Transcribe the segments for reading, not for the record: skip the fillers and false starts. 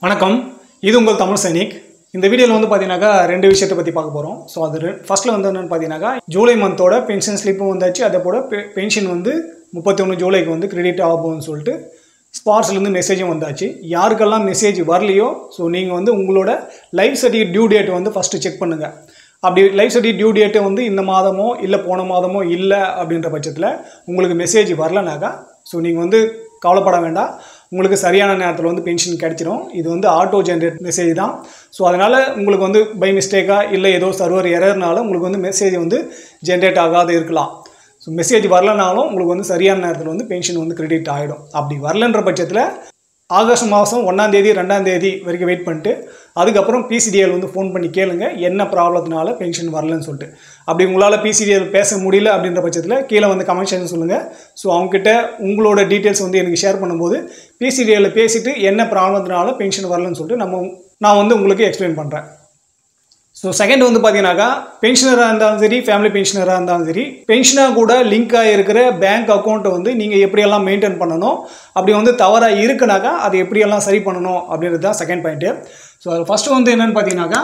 வணக்கம். இது உங்கள் தமிழ் சைனிக். இந்த வீடியோவில் வந்து பார்த்தீங்கன்னாக்கா ரெண்டு விஷயத்தை பற்றி பார்க்க போகிறோம். ஸோ அது ஃபர்ஸ்ட்டில் வந்து என்னென்னு பார்த்தீங்கன்னாக்கா ஜூலை மந்தோட பென்ஷன் ஸ்லிப்பும் வந்தாச்சு. அதே போல் பென்ஷன் வந்து 31 ஜூலைக்கு வந்து கிரெடிட் ஆகும்னு சொல்லிட்டு ஸ்பார்ஸ்லேருந்து மெசேஜும் வந்தாச்சு. யாருக்கெல்லாம் மெசேஜ் வரலையோ ஸோ நீங்கள் வந்து உங்களோட லைஃப் சர்டிஃபிகேட் டியூ டேட் வந்து ஃபஸ்ட்டு செக் பண்ணுங்கள். அப்படி லைஃப் சர்டிஃபிகேட் டியூ டேட்டு வந்து இந்த மாதமோ இல்லை போன மாதமோ இல்லை அப்படின்ற பட்சத்தில் உங்களுக்கு மெசேஜ் வரலனாக்கா ஸோ நீங்கள் வந்து கவலைப்பட வேண்டாம். உங்களுக்கு சரியான நேரத்தில் வந்து பென்ஷன் கிடைச்சிடும். இது வந்து ஆட்டோ ஜென்ரேட் மெசேஜ் தான். ஸோ அதனால் உங்களுக்கு வந்து பை மிஸ்டேக்காக இல்லை ஏதோ சர்வர் எரர்னால உங்களுக்கு வந்து மெசேஜ் வந்து ஜென்ரேட் ஆகாது இருக்கலாம். ஸோ மெசேஜ் வரலனாலும் உங்களுக்கு வந்து சரியான நேரத்தில் வந்து பென்ஷன் வந்து கிரெடிட் ஆகிடும். அப்படி வரலன்ற பட்சத்தில் ஆகஸ்ட் மாதம் 1ஆம் தேதி 2ஆம் தேதி வரைக்கும் வெயிட் பண்ணிட்டு அதுக்கப்புறம் பிசிடிஎல் வந்து ஃபோன் பண்ணி கேளுங்க என்ன ப்ராப்ளத்தினால பென்ஷன் வரலன்னு சொல்லிட்டு. அப்படி உங்களால் பிசிடிஎல் பேச முடியல அப்படின்ற பட்சத்தில் கீழே வந்து கமெண்ட் செக்ஷன் சொல்லுங்கள். ஸோ அவங்ககிட்ட உங்களோட டீட்டெயில்ஸ் வந்து எனக்கு ஷேர் பண்ணும்போது பிசிடிஎல்ல பேசிவிட்டு என்ன ப்ராப்ளத்தினால பென்ஷன் வரலன்னு சொல்லிட்டு நான் வந்து உங்களுக்கு எக்ஸ்பிளைன் பண்ணுறேன். ஸோ செகண்ட் வந்து பார்த்தீங்கன்னாக்கா பென்ஷனராக இருந்தாலும் சரி ஃபேமிலி பென்ஷனராக இருந்தாலும் சரி பென்ஷனாக கூட லிங்காக இருக்கிற பேங்க் அக்கௌண்ட்டை வந்து நீங்கள் எப்படியெல்லாம் மெயின்டைன் பண்ணணும், அப்படி வந்து தவறாக இருக்குனாக்கா அது எப்படியெல்லாம் சரி பண்ணணும் அப்படின்றது தான் செகண்ட் பாயிண்ட்டு. ஸோ அது ஃபஸ்ட்டு வந்து என்னென்னு பார்த்தீங்கன்னாக்கா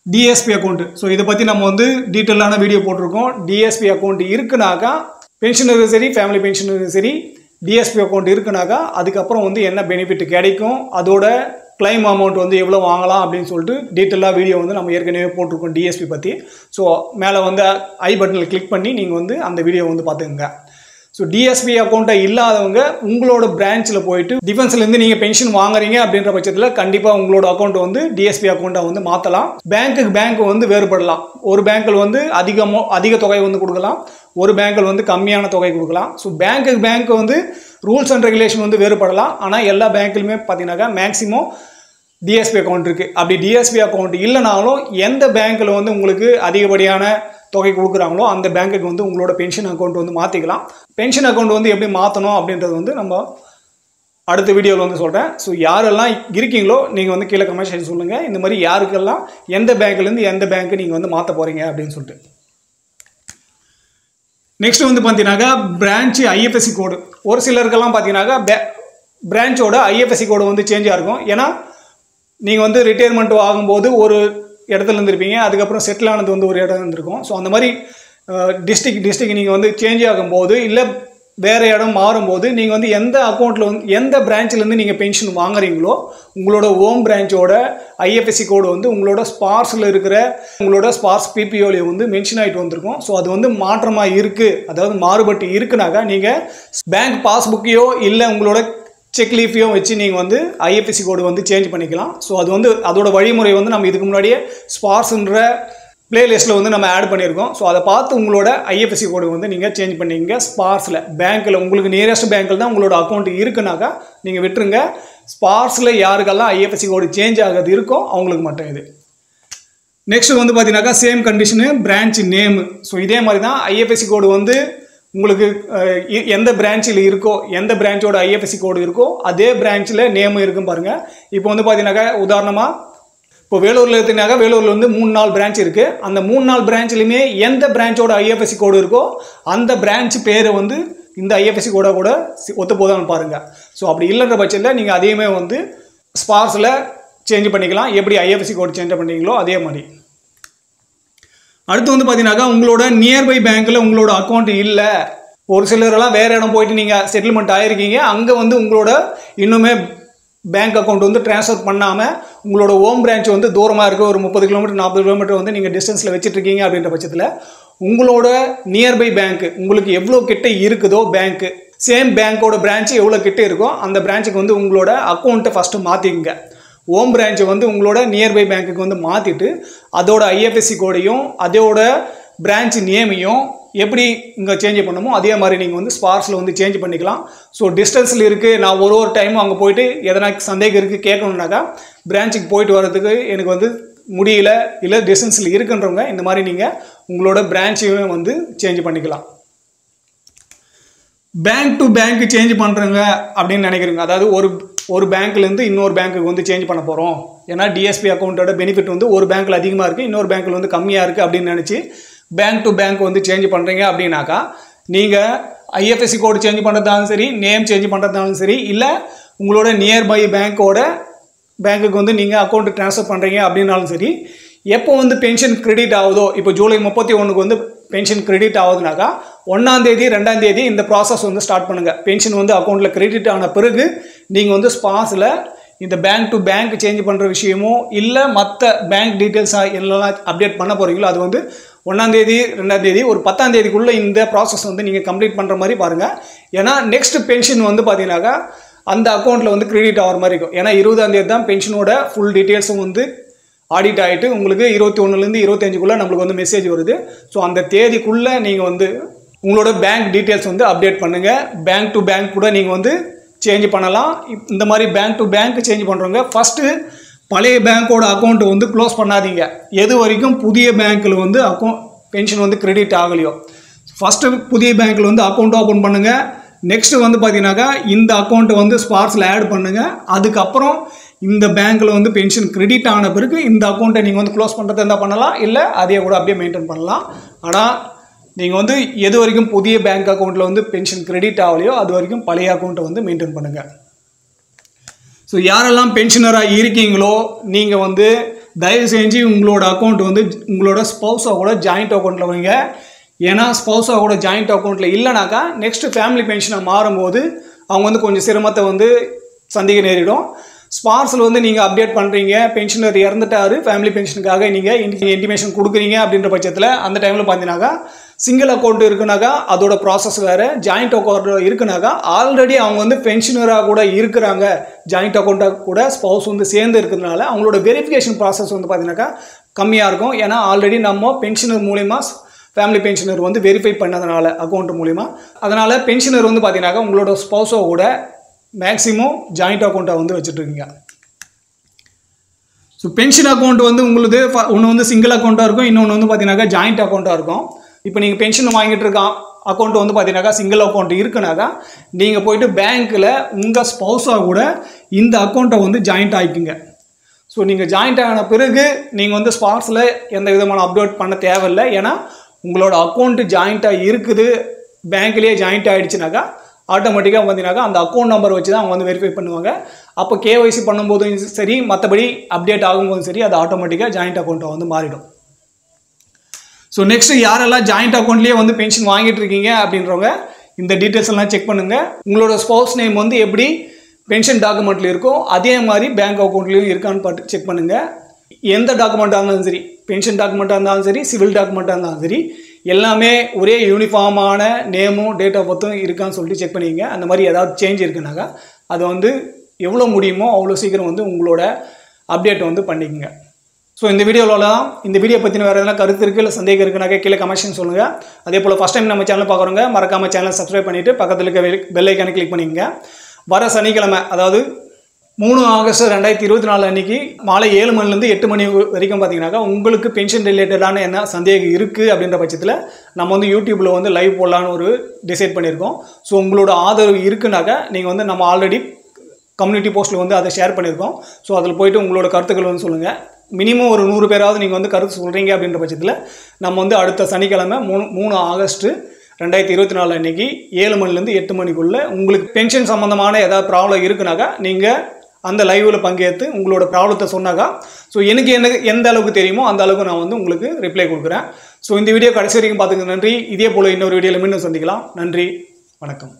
டிஎஸ்பி அக்கௌண்ட்டு. ஸோ இதை பற்றி நம்ம வந்து டீட்டெயிலான வீடியோ போட்டிருக்கோம். டிஎஸ்பி அக்கௌண்ட் இருக்குனாக்கா பென்ஷனரும் சரி ஃபேமிலி பென்ஷனரும் சரி டிஎஸ்பி அக்கௌண்ட் இருக்குனாக்கா அதுக்கப்புறம் வந்து என்ன பெனிஃபிட் கிடைக்கும், அதோட கிளைம் அமௌண்ட் வந்து எவ்வளோ வாங்கலாம் அப்படின்னு சொல்லிட்டு டீட்டெயிலாக வீடியோ வந்து நம்ம ஏற்கனவே போட்டிருக்கோம் டிஎஸ்பி பற்றி. ஸோ மேலே வந்து ஐ பட்டனில் கிளிக் பண்ணி நீங்கள் வந்து அந்த வீடியோ வந்து பார்த்துக்கோங்க. ஸோ டிஎஸ்பி அக்கௌண்ட்டை இல்லாதவங்க உங்களோட பிரான்ச்சில் போயிட்டு டிஃபென்ஸ்லேருந்து நீங்கள் பென்ஷன் வாங்குறீங்க அப்படின்ற பட்சத்தில் கண்டிப்பாக உங்களோட அக்கௌண்ட் வந்து டிஎஸ்பி அக்கௌண்ட்டை வந்து மாற்றலாம். பேங்க்குக்கு பேங்க் வந்து வேறுபடலாம். ஒரு பேங்க்கில் வந்து அதிக தொகை வந்து கொடுக்கலாம், ஒரு பேங்க்கில் வந்து கம்மியான தொகை கொடுக்கலாம். ஸோ பேங்க்குக்கு பேங்க் வந்து ரூல்ஸ் அண்ட் ரெகுலேஷன் வந்து வேறுபடலாம். ஆனால் எல்லா பேங்க்லையுமே பார்த்தீங்கன்னாக்கா மேக்ஸிமம் டிஎஸ்பி அக்கௌண்ட் இருக்குது. அப்படி டிஎஸ்பி அக்கௌண்ட் இல்லைனாலும் எந்த பேங்க்கில் வந்து உங்களுக்கு அதிகப்படியான தொகை கொடுக்குறாங்களோ அந்த பேங்க்குக்கு வந்து உங்களோட பென்ஷன் அக்கௌண்ட் வந்து மாற்றிக்கலாம். பென்ஷன் அக்கௌண்ட் வந்து எப்படி மாற்றணும் அப்படின்றது வந்து நம்ம அடுத்த வீடியோவில் வந்து சொல்கிறேன். ஸோ யாரெல்லாம் இருக்கீங்களோ நீங்கள் வந்து கீழே கமெண்ட் செக்ஷன் சொல்லுங்கள். இந்த மாதிரி யாருக்கெல்லாம் எந்த பேங்க்லேருந்து எந்த பேங்க்கு நீங்கள் வந்து மாற்ற போகிறீங்க அப்படின்னு சொல்லிட்டு. நெக்ஸ்ட் வந்து பார்த்தீங்கன்னாக்கா பிரான்ச்சு ஐஎஃப்எஸ்சி கோடு. ஒரு சிலருக்கெல்லாம் பார்த்தீங்கன்னாக்கா பிரான்ச்சோட ஐஎஃப்எஸ்சி கோடு வந்து சேஞ்சாக இருக்கும். ஏன்னா நீங்கள் வந்து ரிட்டையர்மெண்ட் ஆகும்போது ஒரு இடத்துல இருந்திருப்பீங்க, அதுக்கப்புறம் செட்டில் ஆனது வந்து ஒரு இடம் இருந்திருக்கும். ஸோ அந்த மாதிரி டிஸ்ட்ரிக்ட் நீங்கள் வந்து சேஞ்ச் ஆகும்போது இல்லை வேறு இடம் மாறும்போது நீங்கள் வந்து எந்த அக்கௌண்ட்டில் வந்து எந்த பிரான்ச்சிலேருந்து நீங்கள் பென்ஷன் வாங்குறீங்களோ உங்களோட ஹோம் பிரான்ச்சோட ஐஎஃப்எஸ்சி கோடு வந்து உங்களோட ஸ்பார்ஸில் இருக்கிற உங்களோட ஸ்பார்ஸ் பிபிஓவில் வந்து மென்ஷன் ஆகிட்டு வந்திருக்கும். ஸோ அது வந்து மாற்றமாக இருக்குது, அதாவது மாறுபட்டு இருக்குனாக்கா நீங்கள் பேங்க் பாஸ்புக்கையோ இல்லை உங்களோட செக் லீஃபையோ வச்சு நீங்கள் வந்து ஐஎஃப்எஸ்சி கோடு வந்து சேஞ்ச் பண்ணிக்கலாம். ஸோ அது வந்து அதோட வழிமுறை வந்து நம்ம இதுக்கு முன்னாடியே ஸ்பார்ஸ்ன்ற பிளேலிஸ்ட்டில் வந்து நம்ம ஆட் பண்ணியிருக்கோம். ஸோ அதை பார்த்து உங்களோட ஐஎஃப்எஸ்சி கோடு வந்து நீங்கள் சேஞ்ச் பண்ணிங்க. ஸ்பார்ஸில் பேங்க்கில் உங்களுக்கு நியரஸ்ட் பேங்க்கில் தான் உங்களோட அக்கௌண்ட் இருக்குனாக்கா நீங்கள் விட்டுருங்க. ஸ்பார்ஸில் யாருக்கெல்லாம் ஐஎஃப்எஸ்சி கோடு சேஞ்ச் ஆகிறது இருக்கோ அவங்களுக்கு மட்டும் இது. நெக்ஸ்ட் வந்து பார்த்தீங்கன்னாக்கா same condition branch name. So இதே மாதிரி தான் ஐஎஃப்எஸ்சி கோடு வந்து உங்களுக்கு எந்த பிரான்ச்சில் இருக்கோ எந்த பிரான்ச்சோட ஐஎஃப்எஸ்சி கோடு இருக்கோ அதே பிரான்ச்சில் நேமு இருக்கும் பாருங்கள். இப்போ வந்து பார்த்தீங்கன்னாக்கா உதாரணமாக இப்போ வேலூரில் எடுத்தீங்கன்னாக்கா வேலூரில் வந்து 3-4 பிரான்ச் இருக்குது. அந்த 3-4 பிரான்ச்லையுமே எந்த பிரான்ச்சோட ஐஎஃப்எஸ்சி கோடு இருக்கோ அந்த பிரான்ச் பேரை வந்து இந்த ஐஎஃப்எஸ்சி கோடை கூட ஒத்து போதான்னு பாருங்கள். ஸோ அப்படி இல்லைன்ற பட்சத்தில் நீங்கள் அதையுமே வந்து ஸ்பார்ஸில் சேஞ்ச் பண்ணிக்கலாம். எப்படி ஐஎஃப்எஸ்சி கோடு சேஞ்ச் பண்ணீங்களோ அதே மாதிரி. அடுத்து வந்து பார்த்தீங்கன்னாக்கா உங்களோட நியர்பை பேங்க்கில் உங்களோட அக்கௌண்ட் இல்லை, ஒரு சிலரெல்லாம் வேறு இடம் போயிட்டு நீங்கள் செட்டில்மெண்ட் ஆகிருக்கீங்க, அங்கே வந்து உங்களோட இன்னுமே பேங்க் அக்கௌண்ட் வந்து ட்ரான்ஸ்ஃபர் பண்ணாமல் உங்களோட ஹோம் பிரான்ச் வந்து தூரமாக இருக்குது, ஒரு 30 கிலோமீட்டர் 40 கிலோமீட்டர் வந்து நீங்கள் டிஸ்டன்ஸில் வச்சுட்ருக்கீங்க அப்படின்ற பட்சத்தில் உங்களோட நியர்பை பேங்க்கு உங்களுக்கு எவ்வளோ கிட்ட இருக்குதோ பேங்க்கு சேம் பேங்க்கோட பிரான்ச்சு எவ்வளோ கிட்ட இருக்கோ அந்த பிரான்ச்சுக்கு வந்து உங்களோட அக்கௌண்ட்டை ஃபஸ்ட்டு மாற்றிக்குங்க. ஹோம் பிரான்ச்சை வந்து உங்களோட நியர்பை பேங்க்குக்கு வந்து மாற்றிட்டு அதோட ஐஎஃப்எஸ்சி கோடையும் அதோட பிரான்ச் நேமையும் எப்படி இங்கே சேஞ்ச் பண்ணணுமோ அதே மாதிரி நீங்கள் வந்து ஸ்பார்ஸில் வந்து சேஞ்ச் பண்ணிக்கலாம். ஸோ டிஸ்டன்ஸில் இருக்குது, நான் ஒரு டைமும் அங்கே போயிட்டு எதனா சந்தேகம் இருக்குது கேட்கணுன்னாக்கா பிரான்ச்சுக்கு போயிட்டு வர்றதுக்கு எனக்கு வந்து முடியல இல்லை டிஸ்டன்ஸில் இருக்குன்றவங்க இந்த மாதிரி நீங்கள் உங்களோட பிரான்ச்சையும் வந்து சேஞ்ச் பண்ணிக்கலாம். பேங்க் டு பேங்க் சேஞ்ச் பண்ணுறங்க அப்படின்னு நினைக்கிறீங்க, அதாவது ஒரு பேங்க்லேருந்து இன்னொரு பேங்க்குக்கு வந்து சேஞ்ச் பண்ண போகிறோம், ஏன்னா டிஎஸ்பி அக்கௌண்ட்டோட பெனிஃபிட் வந்து ஒரு பேங்க்கில் அதிகமாக இருக்குது இன்னொரு பேங்க்கில் வந்து கம்மியாக இருக்குது அப்படின்னு நினச்சி பேங்க் டு பேங்க் வந்து சேஞ்ச் பண்ணுறீங்க அப்படின்னாக்கா நீங்கள் ஐஎஃப்எஸ்சி கோடு சேஞ்ச் பண்ணுறதாலும் சரி நேம் சேஞ்ச் பண்ணுறதாலும் சரி இல்லை உங்களோட நியர்பை பேங்க்கோட பேங்க்குக்கு வந்து நீங்கள் அக்கௌண்ட் ட்ரான்ஸ்ஃபர் பண்ணுறீங்க அப்படின்னாலும் சரி, எப்போ வந்து பென்ஷன் கிரெடிட் ஆகுதோ, இப்போ ஜூலை 31க்கு வந்து பென்ஷன் கிரெடிட் ஆகுதுனாக்கா 1ஆம் தேதி 2ஆம் தேதி இந்த ப்ராசஸ் வந்து ஸ்டார்ட் பண்ணுங்கள். பென்ஷன் வந்து அக்கௌண்ட்டில் கிரெடிட் ஆன பிறகு நீங்கள் வந்து ஸ்பாஸில் இந்த பேங்க் டு பேங்க் சேஞ்ச் பண்ணுற விஷயமோ இல்லை மற்ற பேங்க் டீட்டெயில்ஸாக எல்லாம் அப்டேட் பண்ண போகிறீங்களோ அது வந்து 1ஆம் தேதி 2ஆம் தேதி ஒரு 10ஆம் தேதிக்குள்ளே இந்த ப்ராசஸ் வந்து நீங்கள் கம்ப்ளீட் பண்ணுற மாதிரி பாருங்கள். ஏன்னா நெக்ஸ்ட் பென்ஷன் வந்து பார்த்தீங்கன்னாக்கா அந்த அக்கௌண்ட்டில் வந்து கிரெடிட் ஆகிற மாதிரி இருக்கும். ஏன்னா 20ஆம் தேதி தான் பென்ஷனோட ஃபுல் டீட்டெயில்ஸும் வந்து ஆடிட் ஆகிட்டு உங்களுக்கு 21லேருந்து 25க்குள்ளே நம்மளுக்கு வந்து மெசேஜ் வருது. ஸோ அந்த தேதிக்குள்ளே நீங்கள் வந்து உங்களோட பேங்க் டீட்டெயில்ஸ் வந்து அப்டேட் பண்ணுங்கள். பேங்க் டு பேங்க் கூட நீங்கள் வந்து சேஞ்ச் பண்ணலாம். இந்த மாதிரி பேங்க் டு பேங்க் சேஞ்ச் பண்ணுறவங்க ஃபஸ்ட்டு பழைய பேங்க்கோட அக்கௌண்ட்டை வந்து க்ளோஸ் பண்ணாதீங்க. எது வரைக்கும் புதிய பேங்க்கில் வந்து பென்ஷன் வந்து கிரெடிட் ஆகலையோ ஃபஸ்ட்டு புதிய பேங்க்கில் வந்து அக்கௌண்ட் ஓப்பன் பண்ணுங்கள். நெக்ஸ்ட்டு வந்து பார்த்தீங்கன்னாக்கா இந்த அக்கௌண்ட்டை வந்து ஸ்பார்ட்ஸில் ஆட் பண்ணுங்கள். அதுக்கப்புறம் இந்த பேங்க்கில் வந்து பென்ஷன் கிரெடிட் ஆன பிறகு இந்த அக்கௌண்ட்டை நீங்கள் வந்து க்ளோஸ் பண்ணுறது இருந்தால் பண்ணலாம், இல்லை அதே கூட அப்படியே மெயின்டைன் பண்ணலாம். ஆனால் நீங்கள் வந்து எது வரைக்கும் புதிய பேங்க் அக்கௌண்ட்டில் வந்து பென்ஷன் கிரெடிட் ஆகலையோ அது வரைக்கும் பழைய அக்கௌண்ட்டை வந்து மெயின்டைன் பண்ணுங்கள். ஸோ யாரெல்லாம் பென்ஷனராக இருக்கீங்களோ நீங்கள் வந்து தயவு செஞ்சு உங்களோட அக்கௌண்ட் வந்து உங்களோட ஸ்பௌஸாக கூட ஜாயிண்ட் அக்கௌண்ட்டில் வைங்க. ஏன்னா ஸ்பௌஸாக கூட ஜாயிண்ட் அக்கௌண்ட்டில் இல்லைனாக்கா நெக்ஸ்ட் ஃபேமிலி பென்ஷனாக மாறும்போது அவங்க வந்து கொஞ்சம் சிரமத்தை வந்து சந்திக்க நேரிடும். ஸ்பார்ஸில் வந்து நீங்கள் அப்டேட் பண்ணுறீங்க, பென்ஷனர் இறந்துட்டாரு, ஃபேமிலி பென்ஷனுக்காக நீங்கள் இன்டிமேஷன் கொடுக்குறீங்க அப்படின்ற பட்சத்தில் அந்த டைமில் பார்த்தீங்கன்னாக்கா சிங்கிள் அக்கௌண்ட் இருக்குனாக்கா அதோட ப்ராசஸ் வேறு, ஜாயிண்ட் அக்கௌண்ட் இருக்குனாக்கா ஆல்ரெடி அவங்க வந்து பென்ஷனராக கூட இருக்கிறாங்க, ஜாயிண்ட் அக்கௌண்ட்டாக கூட ஸ்பௌஸ் வந்து சேர்ந்து இருக்கிறதுனால அவங்களோட வெரிஃபிகேஷன் ப்ராசஸ் வந்து பார்த்தீங்கன்னாக்கா கம்மியாக இருக்கும். ஏன்னா ஆல்ரெடி நம்ம பென்ஷனர் மூலிமா ஃபேமிலி பென்ஷனர் வந்து வெரிஃபை பண்ணதுனால அக்கௌண்ட் மூலிமா. அதனால் பென்ஷனர் வந்து பார்த்தீங்கன்னாக்கா உங்களோட ஸ்பௌஸோ கூட மேக்ஸிமம் ஜாயிண்ட் அக்கௌண்ட்டை வந்து வச்சுட்ருக்கீங்க. ஸோ பென்ஷன் அக்கௌண்ட் வந்து உங்களுக்கு ஒன்று வந்து சிங்கிள் அக்கௌண்ட்டாக இருக்கும், இன்னொன்று வந்து பார்த்தீங்கன்னாக்கா ஜாயிண்ட் அக்கௌண்ட்டாக இருக்கும். இப்போ நீங்கள் பென்ஷன் வாங்கிட்டு இருக்க அக்கௌண்ட் வந்து பார்த்தீங்கன்னாக்கா சிங்கிள் அக்கௌண்ட் இருக்குனாக்கா நீங்கள் போய்ட்டு பேங்க்கில் உங்கள் ஸ்பௌஸாக கூட இந்த அக்கௌண்ட்டை வந்து ஜாயிண்ட் ஆகிக்குங்க. ஸோ நீங்கள் ஜாயிண்ட் ஆன பிறகு நீங்கள் வந்து ஸ்பார்ட்ஸில் எந்த விதமான அப்டேட் பண்ண தேவையில்லை. ஏன்னா உங்களோட அக்கௌண்ட்டு ஜாயிண்ட்டாக இருக்குது, பேங்க்லேயே ஜாயிண்ட் ஆகிடுச்சுனாக்கா ஆட்டோமேட்டிக்காக பார்த்தீங்கன்னாக்கா அந்த அக்கௌண்ட் நம்பர் வச்சு தான் அவங்க வந்து வெரிஃபை பண்ணுவாங்க. அப்போ கேஒய்சி பண்ணும்போதும் சரி, மற்றபடி அப்டேட் ஆகும்போதும் சரி, அது ஆட்டோமேட்டிக்காக ஜாயிண்ட் அக்கௌண்ட்டை வந்து மாறிடும். ஸோ நெக்ஸ்ட்டு யாரெல்லாம் ஜாயிண்ட் அக்கௌண்ட்லேயே வந்து பென்ஷன் வாங்கிட்டு இருக்கீங்க அப்படின்றவங்க இந்த டீட்டெயில்ஸ் எல்லாம் செக் பண்ணுங்கள். உங்களோட ஸ்பௌஸ் நேம் வந்து எப்படி பென்ஷன் டாக்குமெண்ட்டில் இருக்கோ அதே மாதிரி பேங்க் அக்கௌண்ட்லேயும் இருக்கான்னு பார்த்து செக் பண்ணுங்கள். எந்த டாக்குமெண்ட்டாக இருந்தாலும் சரி, பென்ஷன் டாக்குமெண்ட்டாக இருந்தாலும் சரி, சிவில் டாக்குமெண்ட்டாக இருந்தாலும் சரி, எல்லாமே ஒரே யூனிஃபார்மான நேமும் டேட் ஆஃப் பர்த்தும் இருக்கான்னு சொல்லிட்டு செக் பண்ணிங்க. அந்த மாதிரி ஏதாவது சேஞ்ச் இருக்குனாக்கா அதை வந்து எவ்வளோ முடியுமோ அவ்வளோ சீக்கிரம் வந்து உங்களோட அப்டேட் வந்து பண்ணிக்கோங்க. ஸோ இந்த வீடியோவில் தான் இந்த வீடியோ பற்றின வேறு எதனா கருத்து இருக்குது இல்லை சந்தேகம் இருக்குனாக்கா கீழே கமெண்ட்ஸ் சொல்லுங்கள். அதே போல் ஃபஸ்ட் டைம் நம்ம சேனல் பார்க்குறவங்க மறக்காமல் சேனல் சப்ஸ்கிரைப் பண்ணிவிட்டு பக்கத்தில் இருக்க பெல் ஐக்கானை கிளிக் பண்ணிக்கங்க. வர சனிக்கிழமை அதாவது 3 ஆகஸ்ட் 2024 அன்றைக்கி மாலை 7 மணிலேருந்து 8 மணி வரைக்கும் பார்த்தீங்கன்னாக்கா உங்களுக்கு பென்ஷன் ரிலேட்டடான என்ன சந்தேகம் இருக்குது அப்படின்ற பட்சத்தில் நம்ம வந்து யூடியூப்பில் வந்து லைவ் போடலான்னு ஒரு டிசைட் பண்ணியிருக்கோம். ஸோ உங்களோட ஆதரவு இருக்குனாக்கா நீங்கள் வந்து நம்ம ஆல்ரெடி கம்யூனிட்டி போஸ்ட்டில் வந்து அதை ஷேர் பண்ணியிருக்கோம். ஸோ அதில் போய்ட்டு உங்களோட கருத்துக்கள் வந்து சொல்லுங்கள். மினிமம் ஒரு 100 பேராவது நீங்கள் வந்து கருத்து சொல்கிறீங்க அப்படின்ற பட்சத்தில் நம்ம வந்து அடுத்த சனிக்கிழமை 3 ஆகஸ்ட் 2024 அன்றைக்கி 7 மணிலேருந்து 8 மணிக்குள்ளே உங்களுக்கு பென்ஷன் சம்மந்தமான ஏதாவது ப்ராப்ளம் இருக்குனாக்கா நீங்கள் அந்த லைவில் பங்கேற்று உங்களோட ப்ராப்ளத்தை சொன்னாக்கா ஸோ எனக்கு எந்த அளவுக்கு தெரியுமோ அந்த அளவுக்கு நான் வந்து உங்களுக்கு ரிப்ளை கொடுக்குறேன். ஸோ இந்த வீடியோ கடைசி வரைக்கும் பார்த்துக்க நன்றி. இதே போல் இன்னொரு வீடியோவில் மீண்டும் சந்திக்கலாம். நன்றி, வணக்கம்.